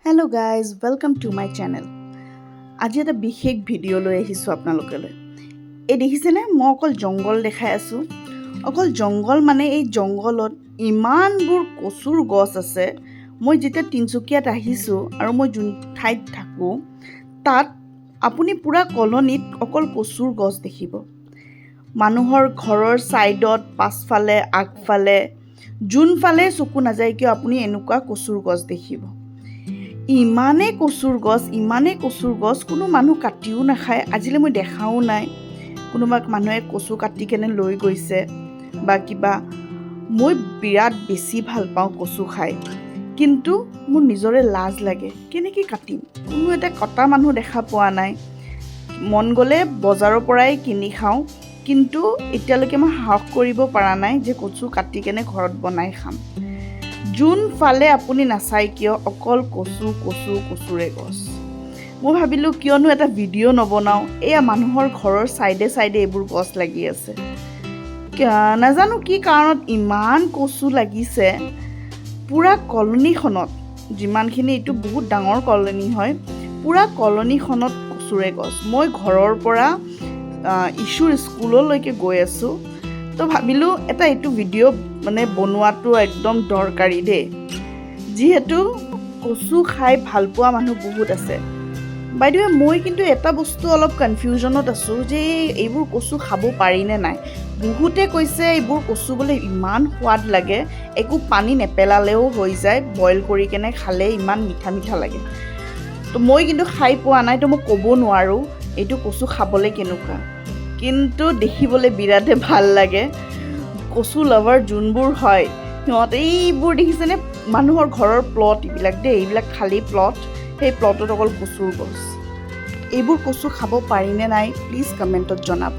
Hello' guys welcome to my channel. আজি এটা বিশেষ ভিডিঅ' লৈ আহিছোঁ আপোনালোকলৈ। এই দেখিছেনে, মই অকল জংঘল দেখাই আছোঁ। অকল জংঘল মানে এই জংঘলত ইমানবোৰ কচুৰ গছ আছে। মই যেতিয়া তিনিচুকীয়াত আহিছোঁ আৰু মই যোন ঠাইত থাকোঁ তাত আপুনি পূৰা কলনীত অকল কচুৰ গছ দেখিব। মানুহৰ ঘৰৰ ছাইডত, পাছফালে, আগফালে, যোনফালে চকু নাযায় কিয় আপুনি এনেকুৱা কচুৰ গছ দেখিব। ইমানেই কচুৰ গছ কোনো মানুহ কাটিও নাখায়। আজিলৈ মই দেখাও নাই কোনোবা মানুহে কচু কাটি কেনে লৈ গৈছে বা কিবা। মই বিৰাট বেছি ভাল পাওঁ কচু খাই, কিন্তু মোৰ নিজৰে লাজ লাগে, কেনেকৈ কাটিম। কোনো এটা কটা মানুহ দেখা পোৱা নাই। মন গ'লে বজাৰৰ পৰাই কিনি খাওঁ, কিন্তু এতিয়ালৈকে মই সাহস কৰিব পৰা নাই যে কচু কাটি কেনে ঘৰত বনাই খাম। যোনফালে আপুনি নাচায় কিয় অকল কচুৰে গছ। মই ভাবিলোঁ কিয়নো এটা ভিডিঅ' নবনাওঁ। এয়া মানুহৰ ঘৰৰ ছাইডে এইবোৰ গছ লাগি আছে। নাজানো কি কাৰণত ইমান কচু লাগিছে। পূৰা কলনীখনত যিমানখিনি, এইটো বহুত ডাঙৰ কলনী হয়, পূৰা কলনীখনত কচুৰে গছ। মই ঘৰৰ পৰা ইছুৰ স্কুললৈকে গৈ আছোঁ, তো ভাবিলোঁ এইটো ভিডিঅ' বনোৱাটো একদম দৰকাৰী দেই, যিহেতু কচু খাই ভাল পোৱা মানুহ বহুত আছে। বাইদেউ, মই কিন্তু এটা বস্তু অলপ কনফিউজনত আছোঁ যে এইবোৰ কচু খাব পাৰি নে নাই। বহুতে কৈছে এইবোৰ কচু বোলে ইমান সোৱাদ লাগে, একো পানী নেপেলালেও হৈ যায়, বইল কৰি কেনে খালে ইমান মিঠা লাগে। তো মই কিন্তু খাই পোৱা নাই, তো মই ক'ব নোৱাৰোঁ এইটো কচু খাবলৈ কেনেকুৱা, কিন্তু দেখিবলৈ বিৰাটে ভাল লাগে। কচু লাভাৰ যোনবোৰ হয় সিহঁত এইবোৰ দেখিছেনে, মানুহৰ ঘৰৰ প্লট এইবিলাক খালী প্লট, সেই প্লটত অকল কচুৰ গছ। এইবোৰ কচু খাব পাৰিনে নাই প্লিজ কমেণ্টত জনাব।